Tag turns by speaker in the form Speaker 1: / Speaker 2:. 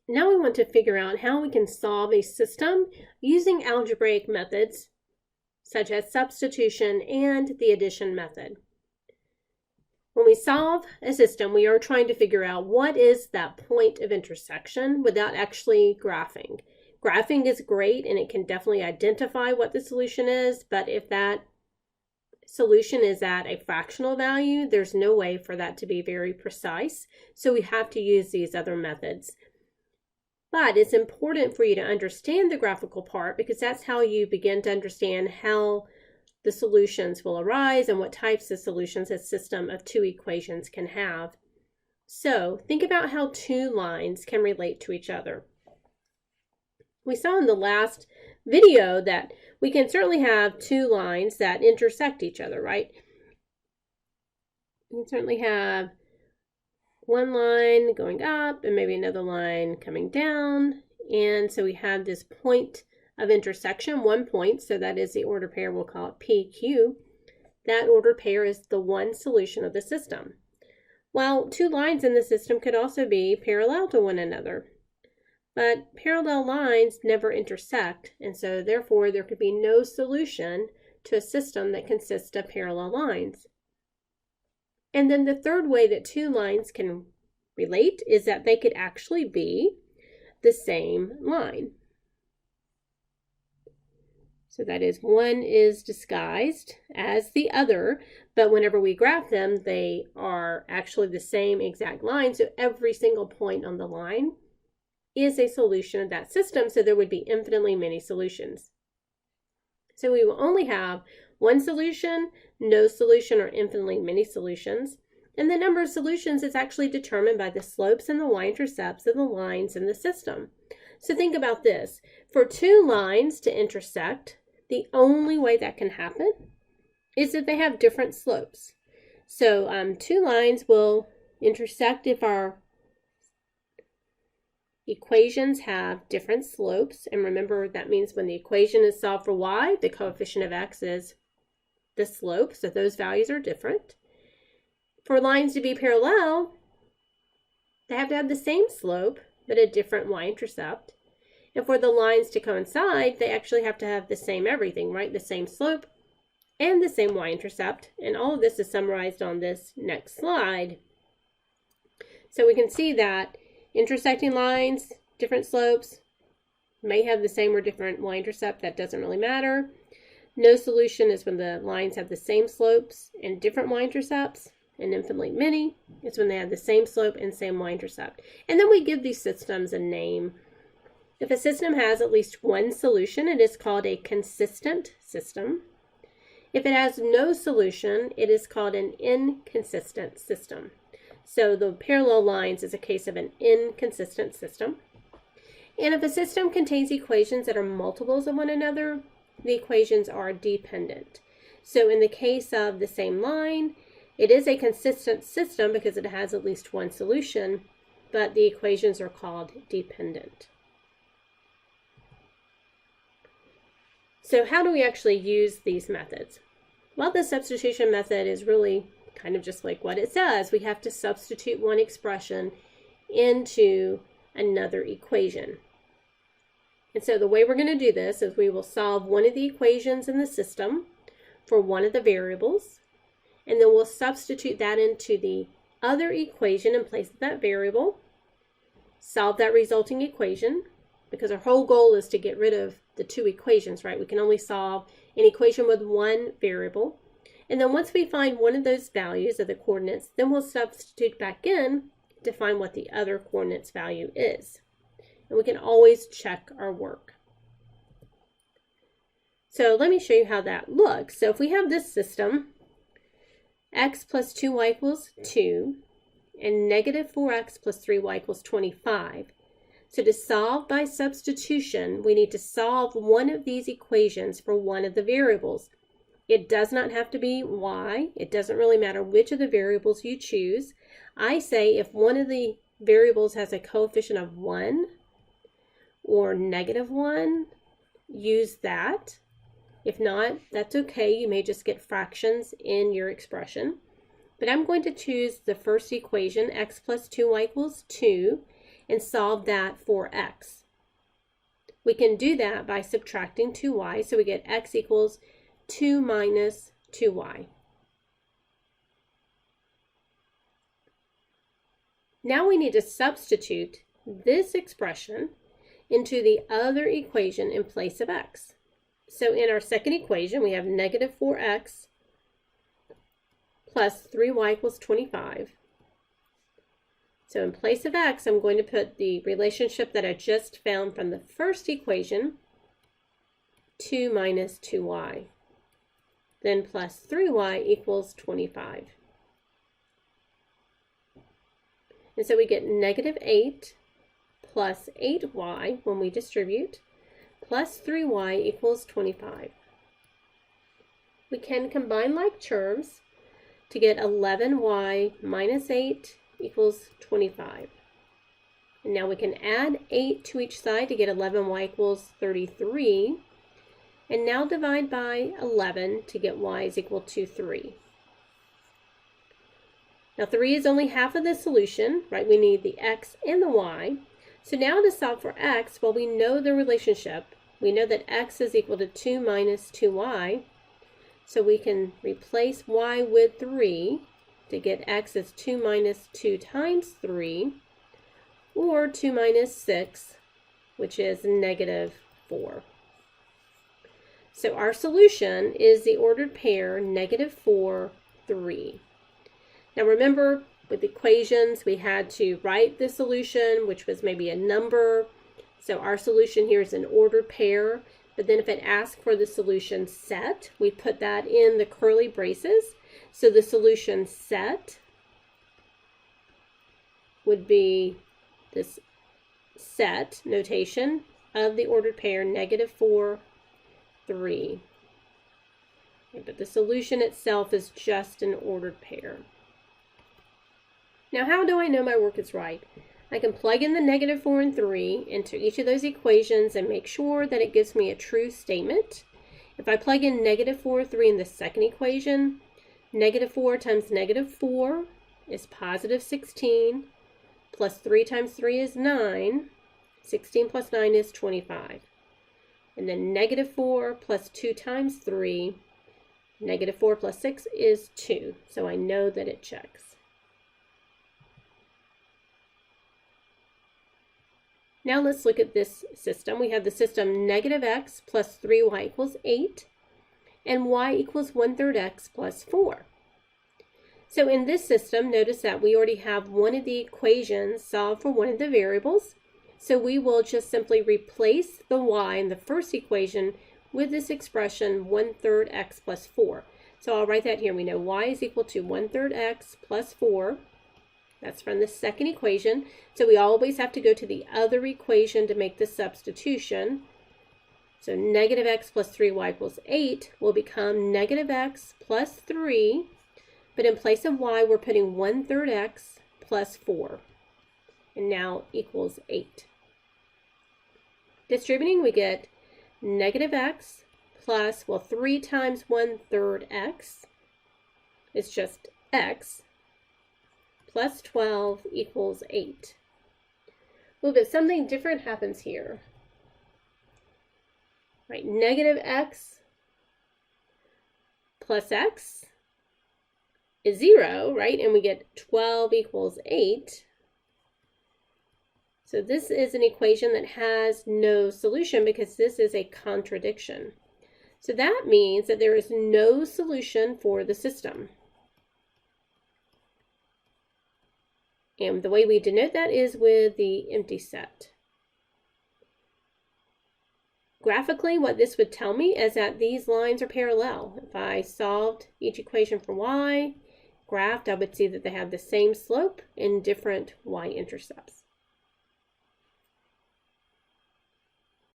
Speaker 1: now we want to figure out how we can solve a system using algebraic methods such as substitution and the addition method. When we solve a system, we are trying to figure out what is that point of intersection without actually graphing. Graphing is great and it can definitely identify what the solution is, but if that solution is at a fractional value, there's no way for that to be very precise. So we have to use these other methods. But it's important for you to understand the graphical part because that's how you begin to understand how the solutions will arise and what types of solutions a system of two equations can have. So think about how two lines can relate to each other. We saw in the last video that we can certainly have two lines that intersect each other, right? We can certainly have one line going up and maybe another line coming down. And so we have this point of intersection, 1 point, so that is the ordered pair, we'll call it PQ. That ordered pair is the one solution of the system. Well, two lines in the system could also be parallel to one another. But parallel lines never intersect, and so therefore there could be no solution to a system that consists of parallel lines. And then the third way that two lines can relate is that they could actually be the same line. So that is, one is disguised as the other, but whenever we graph them, they are actually the same exact line. So every single point on the line is a solution of that system, so there would be infinitely many solutions. So we will only have one solution, no solution, or infinitely many solutions. And the number of solutions is actually determined by the slopes and the y-intercepts of the lines in the system. So think about this. For two lines to intersect, the only way that can happen is if they have different slopes. So two lines will intersect if our equations have different slopes. And remember, that means when the equation is solved for y, the coefficient of x is the slope. So those values are different. For lines to be parallel, they have to have the same slope, but a different y-intercept. And for the lines to coincide, they actually have to have the same everything, right? The same slope and the same y-intercept. And all of this is summarized on this next slide. So we can see that intersecting lines, different slopes, may have the same or different y-intercept. That doesn't really matter. No solution is when the lines have the same slopes and different y-intercepts. And infinitely many is when they have the same slope and same y-intercept. And then we give these systems a name. If a system has at least one solution, it is called a consistent system. If it has no solution, it is called an inconsistent system. So the parallel lines is a case of an inconsistent system. And if a system contains equations that are multiples of one another, the equations are dependent. So in the case of the same line, it is a consistent system because it has at least one solution, but the equations are called dependent. So how do we actually use these methods? Well, the substitution method is really kind of just like what it says. We have to substitute one expression into another equation. And so the way we're going to do this is we will solve one of the equations in the system for one of the variables, and then we'll substitute that into the other equation in place of that variable, solve that resulting equation, because our whole goal is to get rid of the two equations, right? We can only solve an equation with one variable. And then once we find one of those values of the coordinates, then we'll substitute back in to find what the other coordinates value is. And we can always check our work. So let me show you how that looks. So if we have this system, x plus 2y equals 2, and negative 4x plus 3y equals 25. So to solve by substitution, we need to solve one of these equations for one of the variables. It does not have to be y. It doesn't really matter which of the variables you choose. I say if one of the variables has a coefficient of 1 or negative 1, use that. If not, that's okay. You may just get fractions in your expression. But I'm going to choose the first equation, x plus 2y equals 2. and solve that for x. We can do that by subtracting 2y, so we get x equals 2 minus 2y. Now we need to substitute this expression into the other equation in place of x. So in our second equation, we have negative 4x plus 3y equals 25. So in place of x, I'm going to put the relationship that I just found from the first equation, 2 minus 2y. Then plus 3y equals 25. And so we get negative 8 plus 8y when we distribute, plus 3y equals 25. We can combine like terms to get 11y minus 8 equals 25. And now we can add 8 to each side to get 11y equals 33. And now divide by 11 to get y is equal to 3. Now 3 is only half of the solution, right? We need the x and the y. So now to solve for x, well, we know the relationship. We know that x is equal to 2 minus 2y. So we can replace y with 3 to get x as 2 minus 2 times 3, or 2 minus 6, which is negative 4. So our solution is the ordered pair negative 4, 3. Now remember, with equations, we had to write the solution, which was maybe a number. So our solution here is an ordered pair. But then if it asks for the solution set, we put that in the curly braces. So the solution set would be this set notation of the ordered pair, negative 4, 3. But the solution itself is just an ordered pair. Now, how do I know my work is right? I can plug in the negative 4 and 3 into each of those equations and make sure that it gives me a true statement. If I plug in negative 4, 3 in the second equation, negative 4 times negative 4 is positive 16, plus 3 times 3 is 9. 16 plus 9 is 25. And then negative 4 plus 2 times 3, negative 4 plus 6 is 2. So I know that it checks. Now let's look at this system. We have the system negative x plus 3y equals 8, and y equals 1/3 x plus 4. So in this system, notice that we already have one of the equations solved for one of the variables. So we will just simply replace the y in the first equation with this expression 1/3 x plus 4. So I'll write that here. We know y is equal to 1/3 x plus 4. That's from the second equation. So we always have to go to the other equation to make the substitution. So negative x plus 3y equals 8 will become negative x plus 3. But in place of y, we're putting 1/3 x plus 4. And now equals 8. Distributing, we get negative x plus, well, 3 times 1/3 x is just x, plus 12 equals 8. Well, but something different happens here. Right, negative x plus x is 0, right? And we get 12 equals 8. So this is an equation that has no solution because this is a contradiction. So that means that there is no solution for the system. And the way we denote that is with the empty set. Graphically, what this would tell me is that these lines are parallel. If I solved each equation for y, graphed, I would see that they have the same slope and different y-intercepts.